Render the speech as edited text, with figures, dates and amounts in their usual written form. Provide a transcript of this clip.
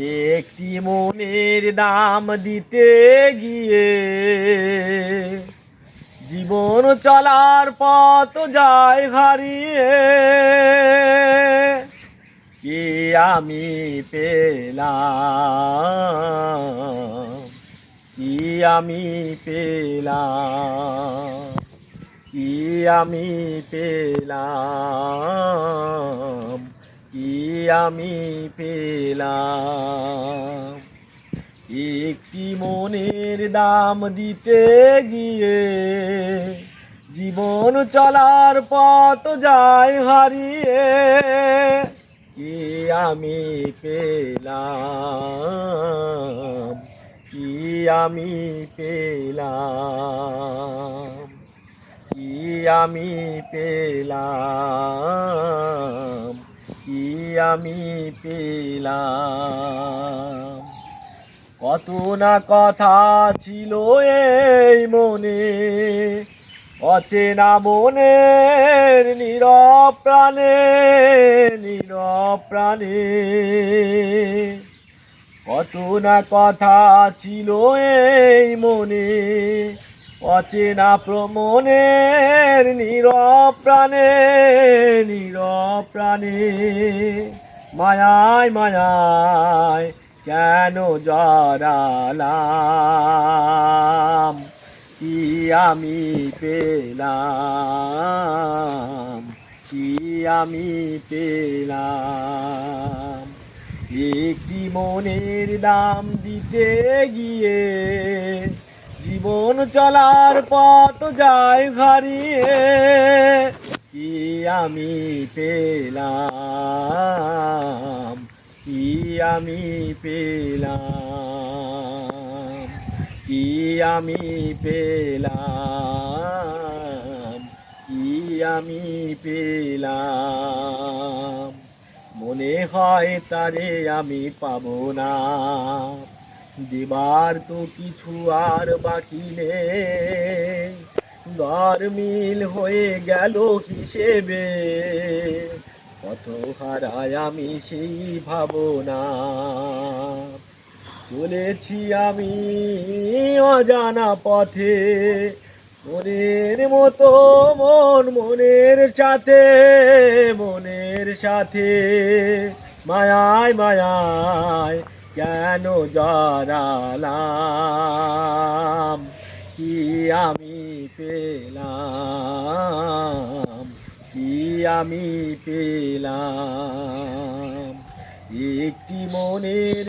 একটি মনের দাম দিতে গিয়ে জীবন চলার পথ যায় হারিয়ে। কি আমি পেলাম, কি আমি পেলাম, কি আমি পেলাম, কি আমি পেলাম। একটি মনের দাম দিতে গিয়ে জীবন চলার পথ যায় হারিয়ে। কি আমি পেলাম, কি আমি পেলাম, কি আমি পেলাম, কি আমি পেলাম। কত না কথা ছিল এই মনে, অচেনা মনের নীরব প্রাণে, নীরব প্রাণে। কত না কথা ছিল এই মনে, অচেনা মনের নীরব প্রাণে, নীরব প্রাণে। মায়ায় মায়ায় কেন জড়ালাম, কি আমি পেলাম, কি আমি পেলাম। একটি মনের দাম দিতে গিয়ে জীবন চলার পথ যায় হারিয়ে। কি আমি পেলাম, কি আমি পেলাম, কি আমি পেলাম, কি আমি পেলাম। মনে হয় তারে আমি পাবো না, দেবার তো কিছু আর বাকি নেই। দর মিল হয়ে গেল হিসেবে, কত হারায় আমি সেই ভাবনা। চলেছি আমি অজানা পথে, মনের মতো মন মনের সাথে, মনের সাথে। মায়ায় মায়ায় কেন জড়ালাম, কি আমি পেলাম, কি আমি পেলাম। একটি মনের